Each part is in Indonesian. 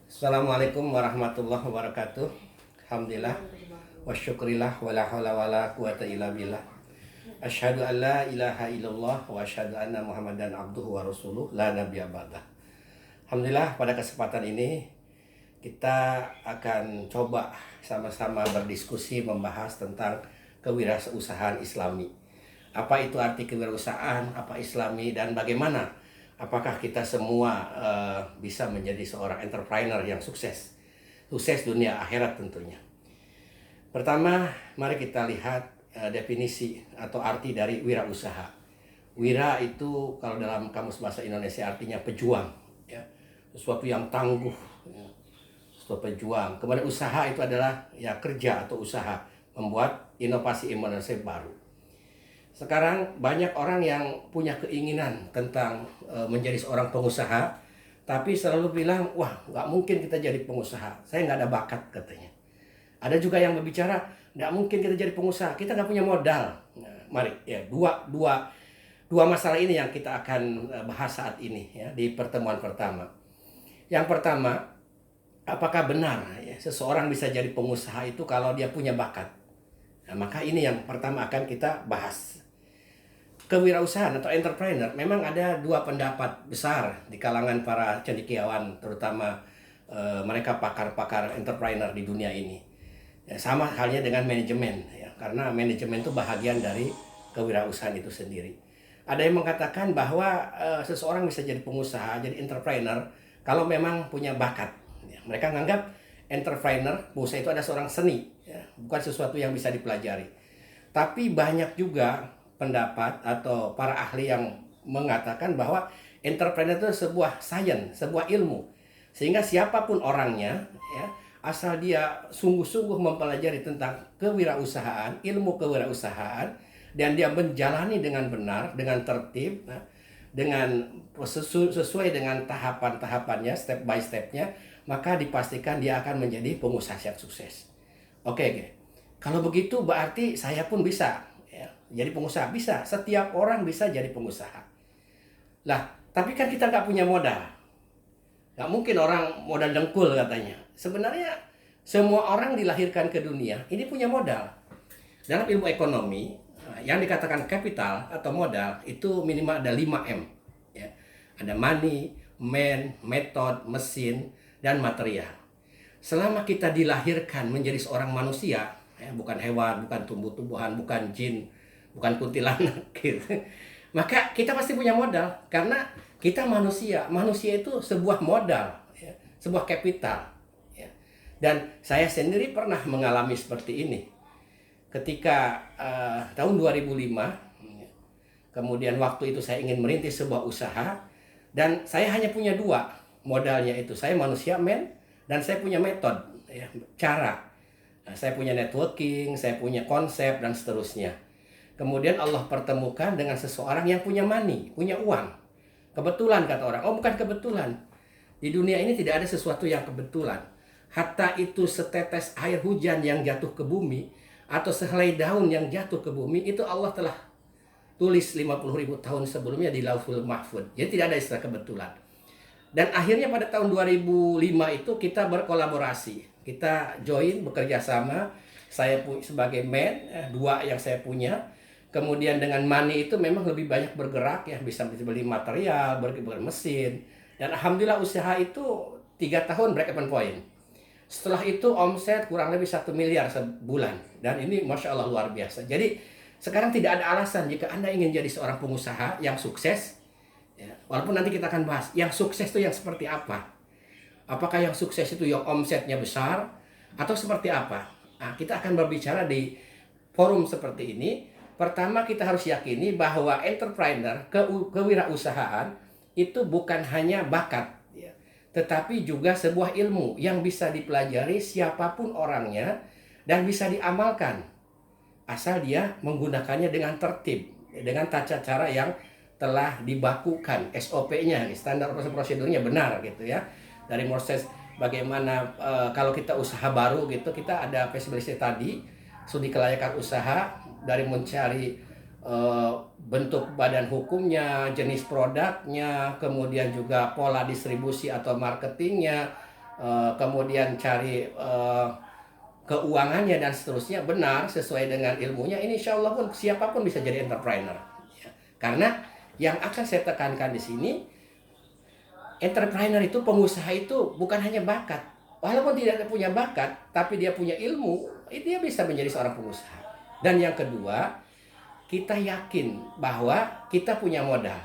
Assalamualaikum warahmatullahi wabarakatuh. Alhamdulillah wa syukrillah wa la haula wa la quwata illa billah. Asyhadu an la ilaha illallah wa asyhadu anna Muhammadan abduhu wa rasuluh la nabiyya ba'dah. Alhamdulillah, pada kesempatan ini kita akan coba sama-sama berdiskusi membahas tentang kewirausahaan Islami. Apa itu arti kewirausahaan, apa Islami, dan bagaimana apakah kita semua bisa menjadi seorang entrepreneur yang sukses dunia akhirat tentunya. Pertama, mari kita lihat definisi atau arti dari wirausaha. Wira itu kalau dalam kamus bahasa Indonesia artinya pejuang, ya, sesuatu yang tangguh, ya, sesuatu pejuang. Kemudian usaha itu adalah ya kerja atau usaha membuat inovasi baru. Sekarang banyak orang yang punya keinginan tentang menjadi seorang pengusaha, tapi selalu bilang, wah nggak mungkin kita jadi pengusaha, saya nggak ada bakat katanya. Ada juga yang berbicara, nggak mungkin kita jadi pengusaha, kita nggak punya modal. Nah, mari ya dua masalah ini yang kita akan bahas saat ini ya di pertemuan pertama. Yang pertama, apakah benar ya, seseorang bisa jadi pengusaha itu kalau dia punya bakat? Nah, maka ini yang pertama akan kita bahas. Kewirausahaan atau entrepreneur memang ada dua pendapat besar di kalangan para cendekiawan, terutama mereka pakar-pakar entrepreneur di dunia ini. Ya, sama halnya dengan manajemen, ya, karena manajemen itu bahagian dari kewirausahaan itu sendiri. Ada yang mengatakan bahwa seseorang bisa jadi pengusaha, jadi entrepreneur kalau memang punya bakat. Ya, mereka menganggap entrepreneur, pengusaha itu ada seorang seni, ya, bukan sesuatu yang bisa dipelajari. Tapi banyak juga pendapat atau para ahli yang mengatakan bahwa entrepreneur itu sebuah sains, sebuah ilmu. Sehingga siapapun orangnya, ya, asal dia sungguh-sungguh mempelajari tentang kewirausahaan, ilmu kewirausahaan, dan dia menjalani dengan benar, dengan tertib, nah, dengan sesuai dengan tahapan-tahapannya, step by stepnya, maka dipastikan dia akan menjadi pengusaha yang sukses. Oke. Kalau begitu berarti saya pun bisa jadi pengusaha. Bisa, setiap orang bisa jadi pengusaha. Lah, tapi kan kita nggak punya modal. Nggak mungkin orang modal dengkul katanya. Sebenarnya semua orang dilahirkan ke dunia ini punya modal. Dalam ilmu ekonomi, yang dikatakan kapital atau modal itu minimal ada 5M. Ya. Ada money, man, method, mesin, dan material. Selama kita dilahirkan menjadi seorang manusia, ya, bukan hewan, bukan tumbuh-tumbuhan, bukan jin, bukan kuntilanak gitu, maka kita pasti punya modal karena kita manusia. Manusia itu sebuah modal, ya, sebuah kapital, ya. Dan saya sendiri pernah mengalami seperti ini ketika tahun 2005, ya, kemudian waktu itu saya ingin merintis sebuah usaha dan saya hanya punya dua modalnya, itu saya manusia men, dan saya punya metode, ya, cara. Nah, saya punya networking, saya punya konsep dan seterusnya. Kemudian Allah pertemukan dengan seseorang yang punya money, punya uang. Kebetulan kata orang. Oh, bukan kebetulan. Di dunia ini tidak ada sesuatu yang kebetulan. Hatta itu setetes air hujan yang jatuh ke bumi atau sehelai daun yang jatuh ke bumi, itu Allah telah tulis 50.000 tahun sebelumnya di Lauhul Mahfuz. Jadi tidak ada istilah kebetulan. Dan akhirnya pada tahun 2005 itu kita berkolaborasi. Kita join, bekerja sama. Saya sebagai man, dua yang saya punya. Kemudian dengan money itu memang lebih banyak bergerak, ya, bisa beli material, beli mesin. Dan alhamdulillah usaha itu 3 tahun break even point. Setelah itu omset kurang lebih 1 miliar sebulan. Dan ini Masya Allah luar biasa. Jadi sekarang tidak ada alasan jika Anda ingin jadi seorang pengusaha yang sukses, ya, walaupun nanti kita akan bahas yang sukses itu yang seperti apa. Apakah yang sukses itu yang omsetnya besar atau seperti apa? Nah, kita akan berbicara di forum seperti ini. Pertama, kita harus yakini bahwa entrepreneur, kewirausahaan itu bukan hanya bakat, ya, tetapi juga sebuah ilmu yang bisa dipelajari siapapun orangnya dan bisa diamalkan asal dia menggunakannya dengan tertib, dengan tata cara yang telah dibakukan, SOP-nya, standar prosedurnya benar gitu ya. Dari proses bagaimana kalau kita usaha baru gitu, kita ada feasibility tadi, studi kelayakan usaha, dari mencari bentuk badan hukumnya, jenis produknya, kemudian juga pola distribusi atau marketingnya, kemudian cari keuangannya dan seterusnya benar sesuai dengan ilmunya, ini insya Allah pun siapapun bisa jadi entrepreneur. Ya. Karena yang akan saya tekankan di sini, entrepreneur itu, pengusaha itu bukan hanya bakat. Walaupun tidak punya bakat, tapi dia punya ilmu, dia bisa menjadi seorang pengusaha. Dan yang kedua, kita yakin bahwa kita punya modal.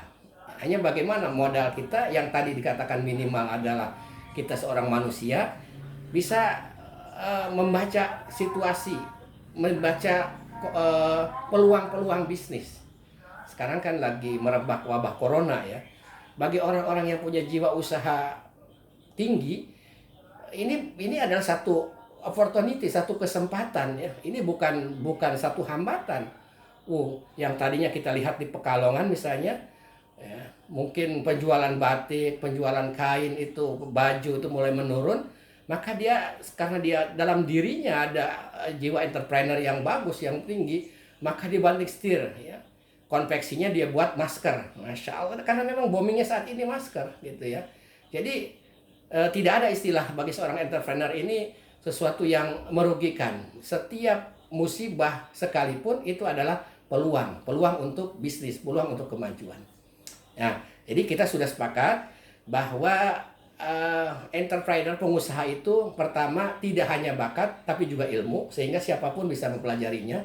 Hanya bagaimana modal kita yang tadi dikatakan minimal adalah kita seorang manusia bisa membaca situasi, membaca peluang-peluang bisnis. Sekarang kan lagi merebak wabah corona ya. Bagi orang-orang yang punya jiwa usaha tinggi, ini adalah satu opportunity, satu kesempatan ya. Ini bukan satu hambatan. Yang tadinya kita lihat di Pekalongan misalnya, ya, mungkin penjualan batik, penjualan kain itu, baju itu mulai menurun, maka karena dia dalam dirinya ada jiwa entrepreneur yang bagus, yang tinggi, maka dia banting setir ya. Konveksinya dia buat masker, masya Allah, karena memang boomingnya saat ini masker gitu ya. Jadi tidak ada istilah bagi seorang entrepreneur ini sesuatu yang merugikan. Setiap musibah sekalipun itu adalah peluang untuk bisnis, peluang untuk kemajuan. Nah, jadi kita sudah sepakat bahwa entrepreneur, pengusaha itu pertama tidak hanya bakat tapi juga ilmu, sehingga siapapun bisa mempelajarinya.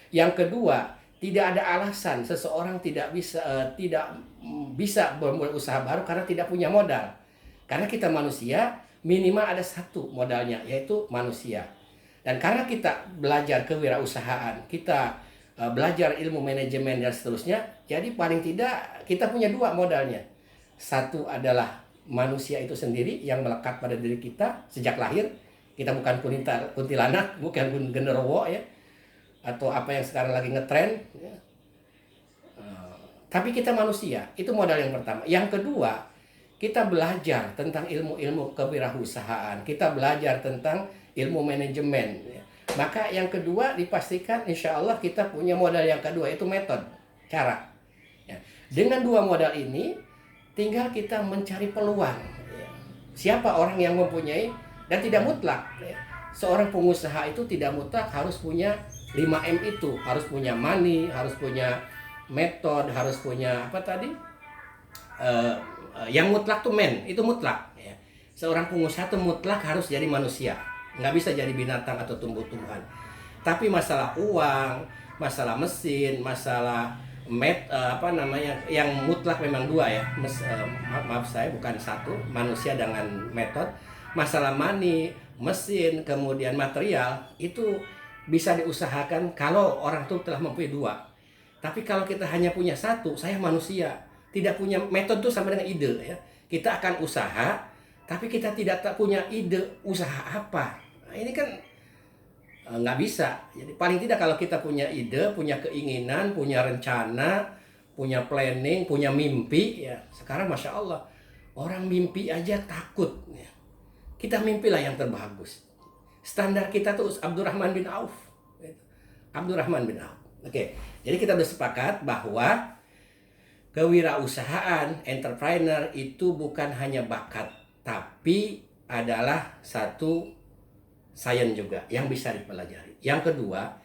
Yang kedua, tidak ada alasan seseorang tidak bisa memulai usaha baru karena tidak punya modal. Karena kita manusia, minimal ada satu modalnya, yaitu manusia. Dan karena kita belajar kewirausahaan, kita belajar ilmu manajemen dan seterusnya, jadi paling tidak kita punya dua modalnya. Satu adalah manusia itu sendiri yang melekat pada diri kita sejak lahir. Kita bukan kuntilanak, bukan genderuwo ya, atau apa yang sekarang lagi ngetren ya. Tapi kita manusia, itu modal yang pertama. Yang kedua, kita belajar tentang ilmu-ilmu kewirausahaan, kita belajar tentang ilmu manajemen ya. Maka yang kedua dipastikan insya Allah kita punya modal yang kedua, itu metode, cara ya. Dengan dua modal ini tinggal kita mencari peluang ya. Siapa orang yang mempunyai, dan tidak mutlak ya. Seorang pengusaha itu tidak mutlak harus punya 5M itu, harus punya money, harus punya metode, harus punya apa tadi, yang mutlak tuh itu mutlak ya. Seorang pengusaha tuh mutlak harus jadi manusia, nggak bisa jadi binatang atau tumbuh-tumbuhan. Tapi masalah uang, masalah mesin, masalah yang mutlak memang dua ya. Maaf saya bukan satu, manusia dengan metode. Masalah money, mesin, kemudian material itu bisa diusahakan kalau orang tuh telah mempunyai dua. Tapi kalau kita hanya punya satu, saya manusia, tidak punya metode tuh sama dengan ide ya. Kita akan usaha, tapi kita tidak punya ide usaha apa. Nah, ini kan nggak bisa. Jadi paling tidak kalau kita punya ide, punya keinginan, punya rencana, punya planning, punya mimpi ya. Sekarang masya Allah, orang mimpi aja takut ya. Kita mimpilah yang terbagus. Standar kita tuh Abdurrahman bin Auf. Abdurrahman bin Auf. Oke, jadi kita sudah sepakat bahwa kewirausahaan, entrepreneur itu bukan hanya bakat, tapi adalah satu sains juga yang bisa dipelajari. Yang kedua,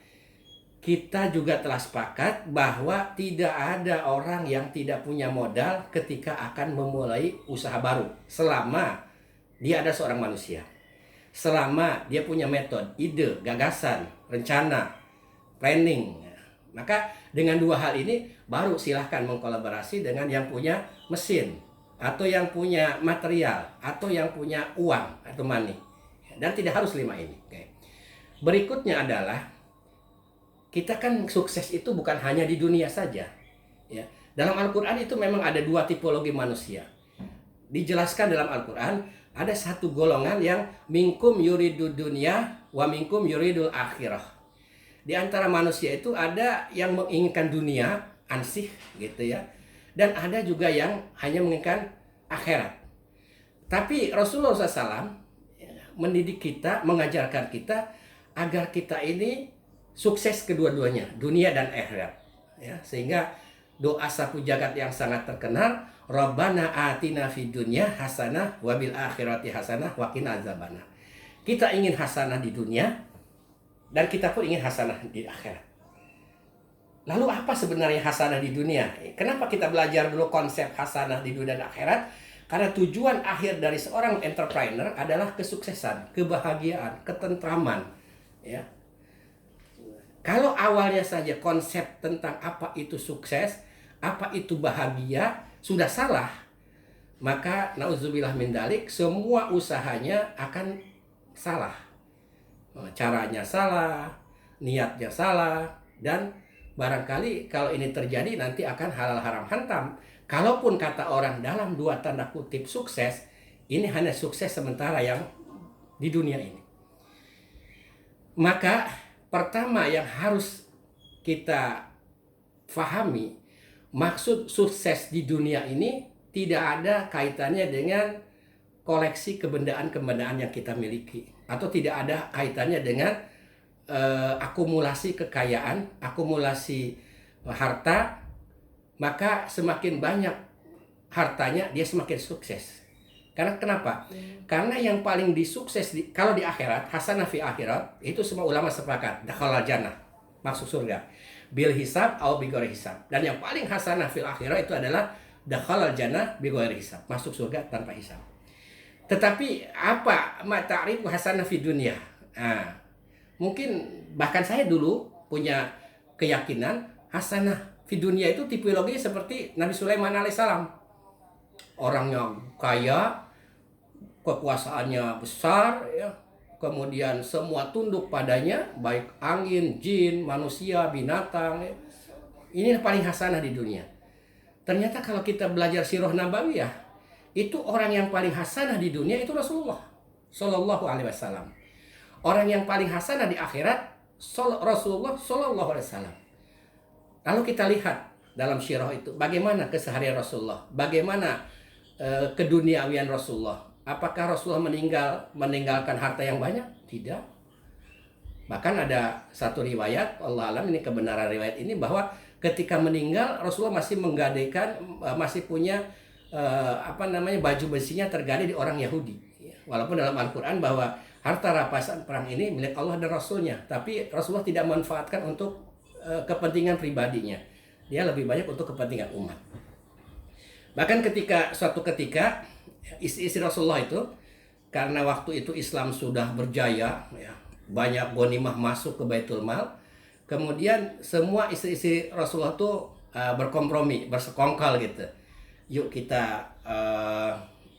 kita juga telah sepakat bahwa tidak ada orang yang tidak punya modal ketika akan memulai usaha baru, selama dia ada seorang manusia. Selama dia punya metode, ide, gagasan, rencana, planning. Maka dengan dua hal ini baru silahkan mengkolaborasi dengan yang punya mesin, atau yang punya material, atau yang punya uang atau money. Dan tidak harus 5 ini. Oke. Berikutnya adalah kita kan sukses itu bukan hanya di dunia saja. Ya. Dalam Al-Quran itu memang ada dua tipologi manusia. Dijelaskan dalam Al-Quran, ada satu golongan yang minkum yuridud dunya wa minkum yuridul akhirah. Di antara manusia itu ada yang menginginkan dunia, ansih gitu ya. Dan ada juga yang hanya menginginkan akhirat. Tapi Rasulullah SAW mendidik kita, mengajarkan kita agar kita ini sukses kedua-duanya, dunia dan akhirat. Ya, sehingga doa sapu jagat yang sangat terkenal, Rabbana atina fid dunya hasanah wa bil akhirati hasanah wa qina azabannar. Kita ingin hasanah di dunia dan kita pun ingin hasanah di akhirat. Lalu apa sebenarnya hasanah di dunia? Kenapa kita belajar dulu konsep hasanah di dunia dan akhirat? Karena tujuan akhir dari seorang entrepreneur adalah kesuksesan, kebahagiaan, ketentraman, ya. Kalau awalnya saja konsep tentang apa itu sukses, apa itu bahagia sudah salah, maka nauzubillah min dzalik, semua usahanya akan salah. Caranya salah, niatnya salah, dan barangkali kalau ini terjadi nanti akan halal haram hantam. Kalaupun kata orang dalam 2 tanda kutip sukses, ini hanya sukses sementara yang di dunia ini. Maka pertama yang harus kita fahami, maksud sukses di dunia ini tidak ada kaitannya dengan koleksi kebendaan-kebendaan yang kita miliki, atau tidak ada kaitannya dengan akumulasi kekayaan, akumulasi harta. Maka semakin banyak hartanya dia semakin sukses. Karena kenapa? Karena yang paling disukses kalau di akhirat, hasanah fi akhirat, itu semua ulama sepakat, dakhalal jannah, masuk surga. Bil hisab atau bi ghairi hisab. Dan yang paling hasanah fil akhirat itu adalah dakhalal jannah bi ghairi hisab, masuk surga tanpa hisab. Tetapi apa ta'rifu hasanah fi dunia? Nah, mungkin bahkan saya dulu punya keyakinan hasanah di dunia itu tipologi seperti Nabi Sulaiman alaihissalam. Orangnya kaya, kekuasaannya besar, ya. Kemudian semua tunduk padanya, baik angin, jin, manusia, binatang, ya. Ini paling hasanah di dunia. Ternyata kalau kita belajar sirah nabawiyah, itu orang yang paling hasanah di dunia itu Rasulullah Shallallahu Alaihi Wasallam. Orang yang paling hasanah di akhirat Rasulullah Shallallahu Alaihi Wasallam. Lalu kita lihat dalam sirah itu bagaimana keseharian Rasulullah, bagaimana keduniawian Rasulullah. Apakah Rasulullah meninggalkan harta yang banyak? Tidak. Bahkan ada satu riwayat, Allah alam ini kebenaran riwayat ini, bahwa ketika meninggal Rasulullah masih menggadaikan, masih punya baju besinya tergadai di orang Yahudi. Walaupun dalam Al-Quran bahwa harta rampasan perang ini milik Allah dan Rasulnya, tapi Rasulullah tidak manfaatkan untuk kepentingan pribadinya. Dia lebih banyak untuk kepentingan umat. Bahkan suatu ketika istri Rasulullah itu, karena waktu itu Islam sudah berjaya, ya, banyak ghanimah masuk ke Baitul Mal, kemudian semua istri-istri Rasulullah itu berkompromi, bersekongkol gitu. Yuk kita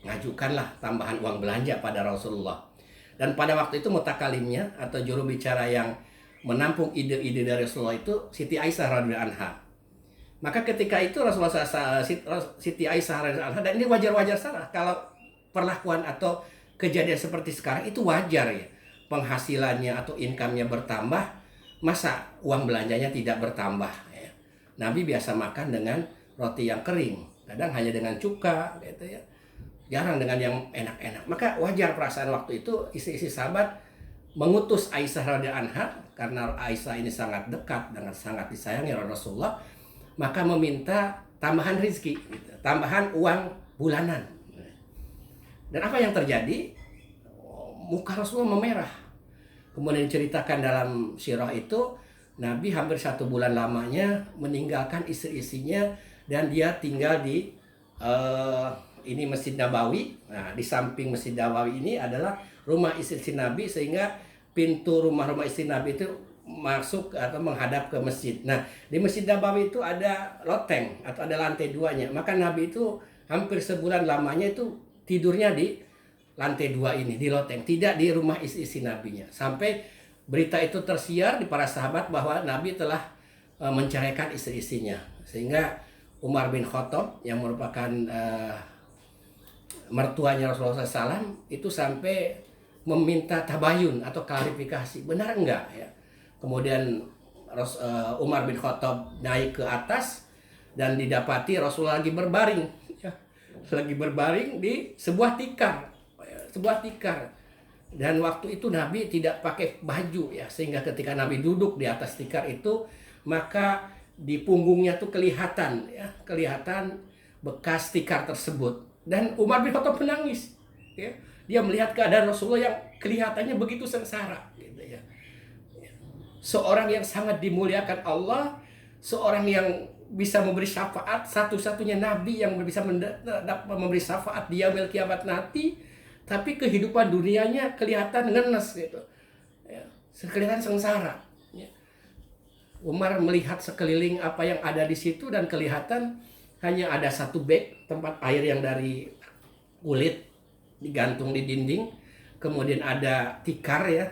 ngajukanlah tambahan uang belanja pada Rasulullah. Dan pada waktu itu mutakalimnya atau juru bicara yang menampung ide-ide dari Rasulullah itu Siti Aisyah radhiyallahu anha. Maka ketika itu Rasulullah Siti Aisyah radhiyallahu anha, dan ini wajar-wajar salah kalau perlakuan atau kejadian seperti sekarang itu wajar, ya. Penghasilannya atau income-nya bertambah, masa uang belanjanya tidak bertambah, ya. Nabi biasa makan dengan roti yang kering, kadang hanya dengan cuka gitu, ya. Jarang dengan yang enak-enak. Maka wajar perasaan waktu itu isi-isi sahabat mengutus Aisyah radhiyallahu anha, karena Aisyah ini sangat dekat dengan sangat disayangi oleh Rasulullah, maka meminta tambahan rezeki, gitu, tambahan uang bulanan. Dan apa yang terjadi? Muka Rasulullah memerah. Kemudian diceritakan dalam sirah itu, Nabi hampir 1 bulan lamanya meninggalkan istri-istrinya, dan dia tinggal di ini Masjid Nabawi. Nah, di samping Masjid Nabawi ini adalah rumah istri Nabi, sehingga pintu rumah-rumah istri Nabi itu masuk atau menghadap ke masjid. Nah, di Masjid Nabawi itu ada loteng atau ada lantai 2-nya. Maka Nabi itu hampir sebulan lamanya itu tidurnya di lantai 2 ini, di loteng, tidak di rumah istri Nabinya. Sampai berita itu tersiar di para sahabat bahwa Nabi telah menceraikan istri-istrinya. Sehingga Umar bin Khattab yang merupakan mertuanya Rasulullah SAW itu sampai meminta tabayun atau klarifikasi, benar enggak, ya. Kemudian Umar bin Khattab naik ke atas dan didapati Rasulullah lagi berbaring, ya. Lagi berbaring di sebuah tikar, dan waktu itu Nabi tidak pakai baju, ya, sehingga ketika Nabi duduk di atas tikar itu, maka di punggungnya tuh kelihatan ya, kelihatan bekas tikar tersebut. Dan Umar bin Khattab menangis ya. Dia melihat keadaan Rasulullah yang kelihatannya begitu sengsara gitu ya. Seorang yang sangat dimuliakan Allah, seorang yang bisa memberi syafaat, satu-satunya nabi yang bisa memberi syafaat di yaumil kiamat nanti, tapi kehidupan dunianya kelihatan ngenes gitu ya, kelihatan sengsara ya. Umar melihat sekeliling apa yang ada di situ dan kelihatan hanya ada satu bag tempat air yang dari kulit digantung di dinding, kemudian ada tikar ya,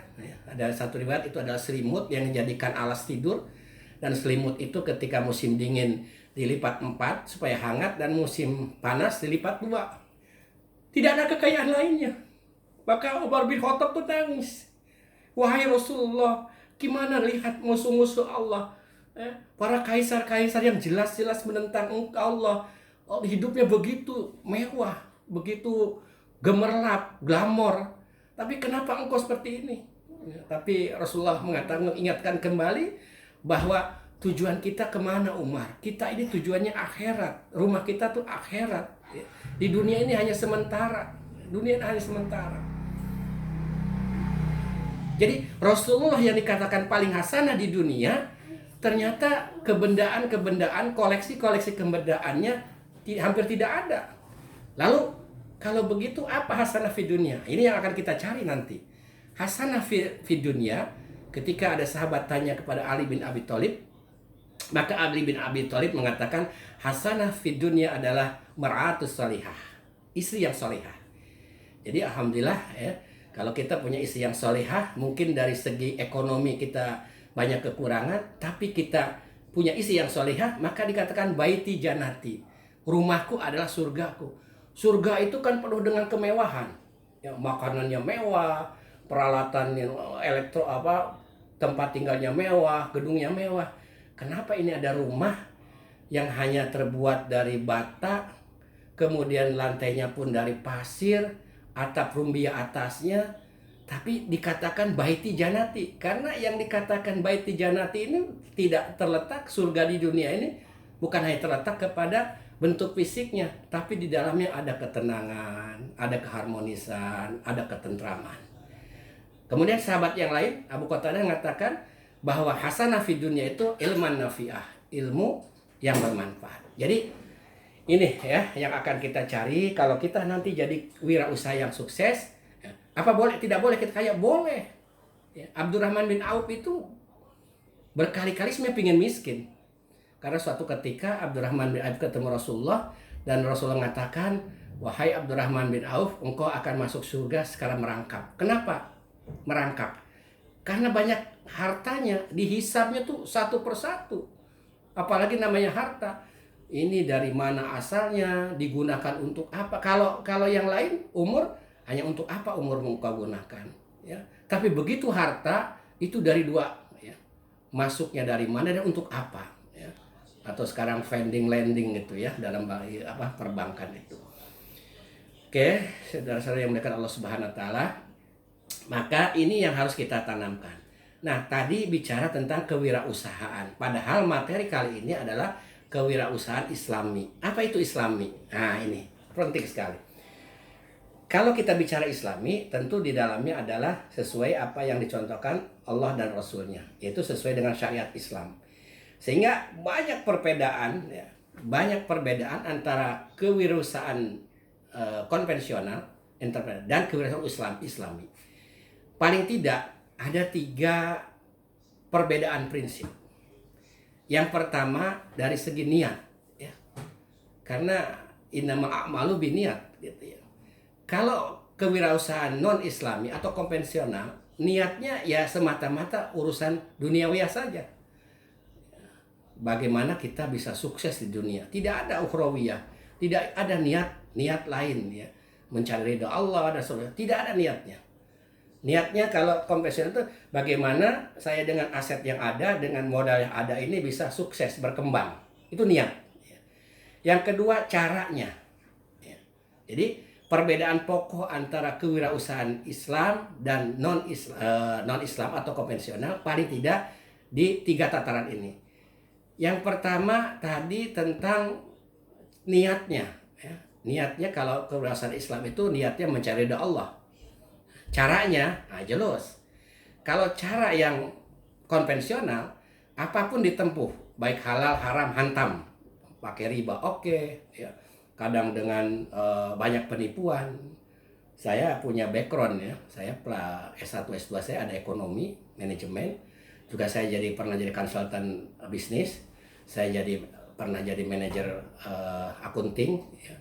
ada satu riwayat itu adalah selimut yang dijadikan alas tidur, dan selimut itu ketika musim dingin dilipat 4 supaya hangat, dan musim panas dilipat 2. Tidak ada kekayaan lainnya. Maka Umar bin Khattab pun nangis. Wahai Rasulullah, gimana lihat musuh-musuh Allah, para kaisar-kaisar yang jelas-jelas menentang Allah, hidupnya begitu mewah, begitu gemerlap, glamor. Tapi kenapa engkau seperti ini? Ya, tapi Rasulullah mengingatkan kembali bahwa tujuan kita kemana, Umar? Kita ini tujuannya akhirat. Rumah kita tuh akhirat. Ya. Di dunia ini hanya sementara. Dunia ini hanya sementara. Jadi Rasulullah yang dikatakan paling hasanah di dunia, ternyata kebendaan-kebendaan, koleksi-koleksi kebendaannya hampir tidak ada. Lalu kalau begitu apa hasanah fi dunia? Ini yang akan kita cari nanti. Hasanah fi dunia, ketika ada sahabat tanya kepada Ali bin Abi Thalib, maka Ali bin Abi Thalib mengatakan hasanah fi dunia adalah mar'atus salihah, istri yang salihah. Jadi alhamdulillah ya, kalau kita punya istri yang salihah, mungkin dari segi ekonomi kita banyak kekurangan, tapi kita punya istri yang salihah, maka dikatakan baiti janati, rumahku adalah surgaku. Surga itu kan penuh dengan kemewahan, ya, makanannya mewah, peralatannya tempat tinggalnya mewah, gedungnya mewah. Kenapa ini ada rumah yang hanya terbuat dari bata, kemudian lantainya pun dari pasir, atap rumbia atasnya, tapi dikatakan baiti janati? Karena yang dikatakan baiti janati ini tidak terletak, surga di dunia ini bukan hanya terletak kepada bentuk fisiknya, tapi di dalamnya ada ketenangan, ada keharmonisan, ada ketentraman. Kemudian sahabat yang lain, Abu Qatadah mengatakan bahwa hasanah fi dunya itu ilman nafi'ah, ilmu yang bermanfaat. Jadi ini ya yang akan kita cari kalau kita nanti jadi wirausaha yang sukses. Apa boleh? Tidak boleh kita kaya? Boleh. Ya, Abdurrahman bin Auf itu berkali-kali sebenarnya pingin miskin. Karena suatu ketika Abdurrahman bin Auf ketemu Rasulullah, dan Rasulullah mengatakan, wahai Abdurrahman bin Auf, engkau akan masuk surga sekarang merangkap. Kenapa merangkap? Karena banyak hartanya, dihisabnya tuh satu persatu. Apalagi namanya harta. Ini dari mana asalnya, digunakan untuk apa? Kalau yang lain umur, hanya untuk apa umur engkau gunakan? Ya. Tapi begitu harta itu dari dua, ya. Masuknya dari mana dan untuk apa? Atau sekarang vending lending gitu ya dalam perbankan itu. Oke, saudara-saudara yang dimuliakan Allah Subhanahu wa taala, maka ini yang harus kita tanamkan. Nah, tadi bicara tentang kewirausahaan, padahal materi kali ini adalah kewirausahaan Islami. Apa itu Islami? Nah, ini penting sekali. Kalau kita bicara Islami, tentu di dalamnya adalah sesuai apa yang dicontohkan Allah dan Rasulnya, yaitu sesuai dengan syariat Islam. Sehingga banyak perbedaan antara kewirausahaan konvensional dan kewirausahaan Islami. Paling tidak ada 3 perbedaan prinsip. Yang pertama dari segi niat, ya. Karena innamal a'malu binniyat gitu ya. Kalau kewirausahaan non Islami atau konvensional, niatnya ya semata-mata urusan duniawi saja. Bagaimana kita bisa sukses di dunia? Tidak ada ukhrawiyah, tidak ada niat lain ya. Mencari ridha Allah dan sebagainya. Tidak ada niatnya. Niatnya kalau konvensional itu bagaimana saya dengan aset yang ada, dengan modal yang ada ini bisa sukses berkembang. Itu niat. Yang kedua caranya. Jadi perbedaan pokok antara kewirausahaan Islam dan non Islam atau konvensional paling tidak di 3 tataran ini. Yang pertama tadi tentang niatnya. Ya. Niatnya kalau kewirausahaan Islam itu niatnya mencari ridha Allah. Caranya, nah jelas. Kalau cara yang konvensional, apapun ditempuh, baik halal, haram, hantam. Pakai riba, oke. Ya. Kadang dengan banyak penipuan. Saya punya background ya, saya S1, S2 saya ada ekonomi, manajemen. Juga saya pernah jadi konsultan bisnis. Saya pernah jadi manajer akunting. Ya.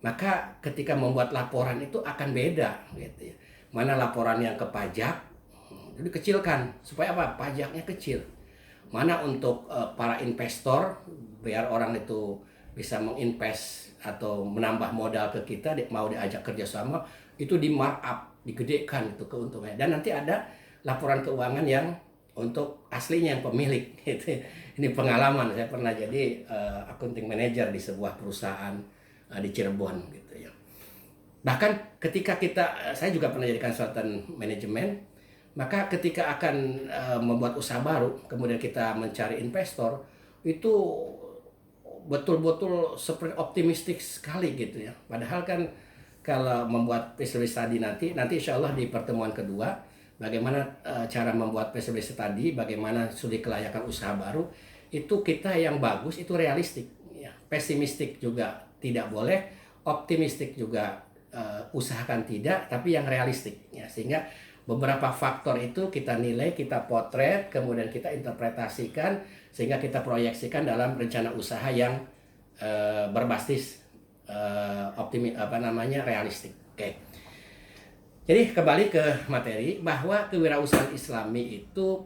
Maka ketika membuat laporan itu akan beda gitu ya. Mana laporan yang ke pajak, jadi kecilkan supaya apa? Pajaknya kecil. Mana untuk para investor biar orang itu bisa menginvest atau menambah modal ke kita, mau diajak kerjasama, itu di markup, digedekan itu keuntungannya. Dan nanti ada laporan keuangan yang untuk aslinya yang pemilik. Gitu. Ini pengalaman, saya pernah jadi accounting manager di sebuah perusahaan di Cirebon gitu ya. Bahkan ketika saya juga pernah jadi konsultan manajemen, maka ketika akan membuat usaha baru, kemudian kita mencari investor, itu betul-betul seperti optimistik sekali gitu ya. Padahal kan kalau membuat feasibility study nanti insya Allah di pertemuan kedua, bagaimana cara membuat feasibility study, bagaimana studi kelayakan usaha baru, itu kita yang bagus, itu realistik. Ya. Pesimistik juga tidak boleh, optimistik juga usahakan tidak, tapi yang realistik. Ya. Sehingga beberapa faktor itu kita nilai, kita potret, kemudian kita interpretasikan, sehingga kita proyeksikan dalam rencana usaha yang berbasis realistik. Oke. Jadi kembali ke materi bahwa kewirausahaan Islami itu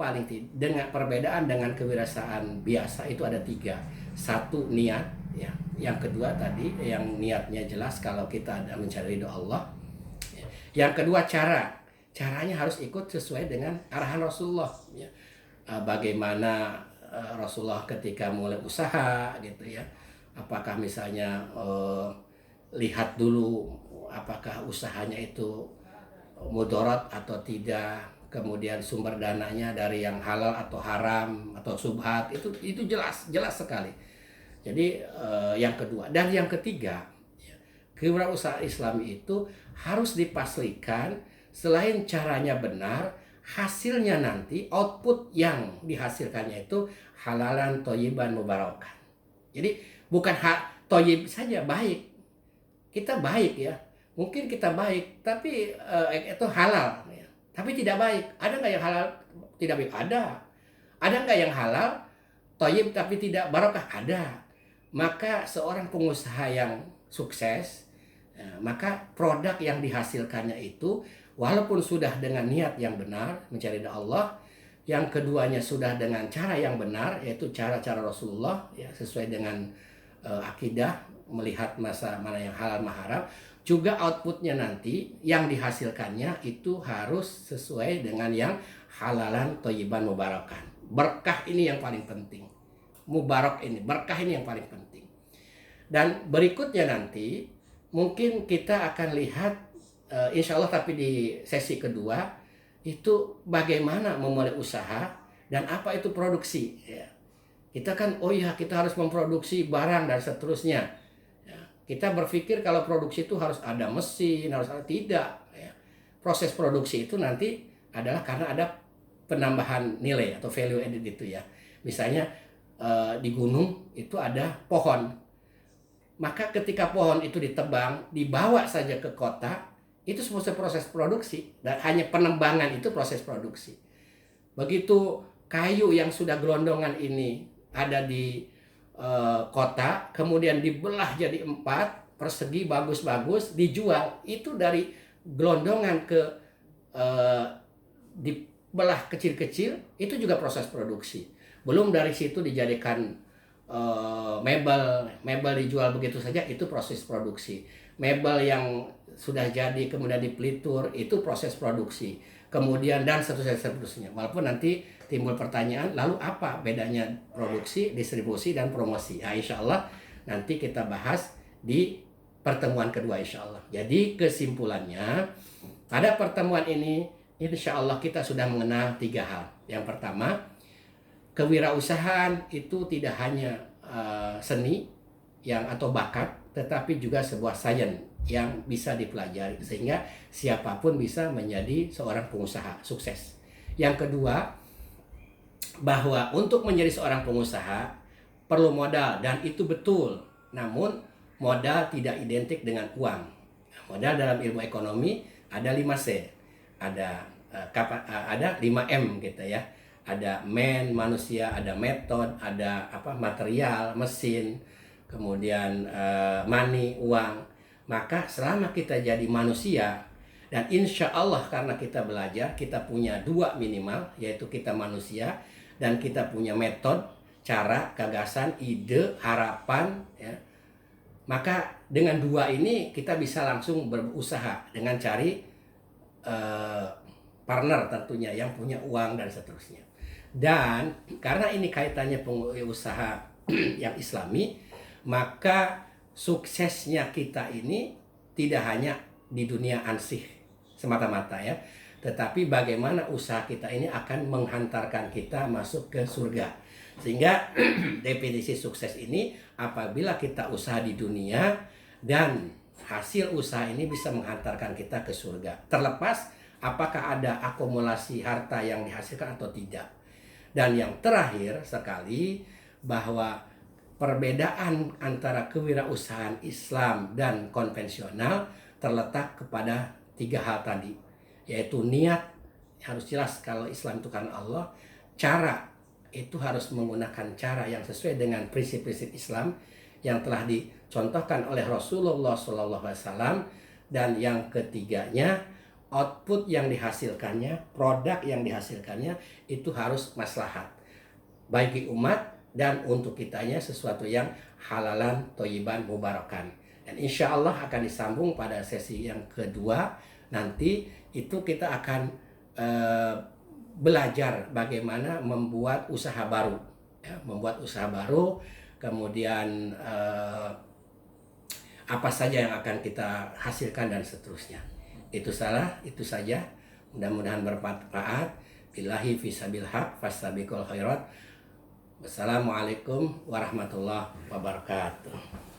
dengan perbedaan dengan kewirausahaan biasa itu ada 3. 1 niat, ya. Yang kedua tadi yang niatnya jelas kalau kita ada mencari ridho Allah. Yang kedua caranya harus ikut sesuai dengan arahan Rasulullah. Ya. Bagaimana Rasulullah ketika mulai usaha gitu ya. Apakah misalnya lihat dulu apakah usahanya itu mudarat atau tidak, kemudian sumber dananya dari yang halal atau haram atau subhat, itu jelas sekali. Jadi yang kedua dan yang ketiga, kewirausahaan Islami itu harus dipastikan selain caranya benar, hasilnya nanti output yang dihasilkannya itu halalan thayyiban mubarakan. Jadi bukan thayyib saja baik. Kita baik ya. Mungkin kita baik, tapi itu halal. Ya. Tapi tidak baik. Ada nggak yang halal tidak baik? Ada. Ada nggak yang halal, thayyib tapi tidak barokah? Ada. Maka seorang pengusaha yang sukses, maka produk yang dihasilkannya itu, walaupun sudah dengan niat yang benar, mencari ridha Allah, yang keduanya sudah dengan cara yang benar, yaitu cara-cara Rasulullah, ya, sesuai dengan akidah, melihat mana yang halal haram, juga outputnya nanti yang dihasilkannya itu harus sesuai dengan yang halalan thayyiban mubarakan. Berkah ini yang paling penting. Mubarak ini, berkah ini yang paling penting. Dan berikutnya nanti mungkin kita akan lihat insya Allah, tapi di sesi kedua itu bagaimana memulai usaha dan apa itu produksi. Ya. Kita kan kita harus memproduksi barang dan seterusnya. Kita berpikir kalau produksi itu harus ada mesin, harus ada, tidak. Ya. Proses produksi itu nanti adalah karena ada penambahan nilai atau value added itu ya. Misalnya di gunung itu ada pohon. Maka ketika pohon itu ditebang, dibawa saja ke kota, itu semua proses produksi. Dan hanya penembangan itu proses produksi. Begitu kayu yang sudah gelondongan ini ada di kota, kemudian dibelah jadi 4 persegi bagus-bagus, dijual, itu dari gelondongan ke dibelah kecil-kecil, itu juga proses produksi. Belum dari situ dijadikan mebel dijual begitu saja, itu proses produksi. Mebel yang sudah jadi kemudian dipelitur, itu proses produksi. Kemudian dan seterusnya. Walaupun nanti timbul pertanyaan, lalu apa bedanya produksi, distribusi, dan promosi? Nah, insya Allah nanti kita bahas di pertemuan kedua insya Allah. Jadi kesimpulannya, pada pertemuan ini insya Allah kita sudah mengenal 3 hal. Yang pertama, kewirausahaan itu tidak hanya seni yang atau bakat, tetapi juga sebuah sains yang bisa dipelajari sehingga siapapun bisa menjadi seorang pengusaha sukses. Yang kedua, bahwa untuk menjadi seorang pengusaha perlu modal, dan itu betul. Namun modal tidak identik dengan uang. Modal dalam ilmu ekonomi ada 5C. Ada 5M gitu ya. Ada manusia, ada metode, ada material, mesin, kemudian money, uang. Maka selama kita jadi manusia, dan insya Allah karena kita belajar, kita punya 2 minimal, yaitu kita manusia dan kita punya metode, cara, gagasan, ide, harapan, ya. Maka dengan 2 ini kita bisa langsung berusaha dengan cari partner tentunya yang punya uang dan seterusnya. Dan karena ini kaitannya pengusaha yang Islami, maka suksesnya kita ini tidak hanya di dunia ansih semata-mata ya, tetapi bagaimana usaha kita ini akan menghantarkan kita masuk ke surga. Sehingga definisi sukses ini apabila kita usaha di dunia dan hasil usaha ini bisa menghantarkan kita ke surga, terlepas apakah ada akumulasi harta yang dihasilkan atau tidak. Dan yang terakhir sekali, bahwa perbedaan antara kewirausahaan Islam dan konvensional terletak kepada 3 hal tadi, yaitu niat harus jelas kalau Islam itu karena Allah, cara itu harus menggunakan cara yang sesuai dengan prinsip-prinsip Islam yang telah dicontohkan oleh Rasulullah SAW, dan yang ketiganya output yang dihasilkannya, produk yang dihasilkannya itu harus maslahat bagi umat dan untuk kitanya sesuatu yang halalan, thayyiban, mubarakan. Dan insya Allah akan disambung pada sesi yang kedua. Nanti itu kita akan belajar bagaimana membuat usaha baru, ya, membuat usaha baru, kemudian apa saja yang akan kita hasilkan dan seterusnya. Itu saja. Mudah-mudahan bermanfaat. Billahi fisabil haq fastabiqul khairat. Wassalamualaikum warahmatullahi wabarakatuh.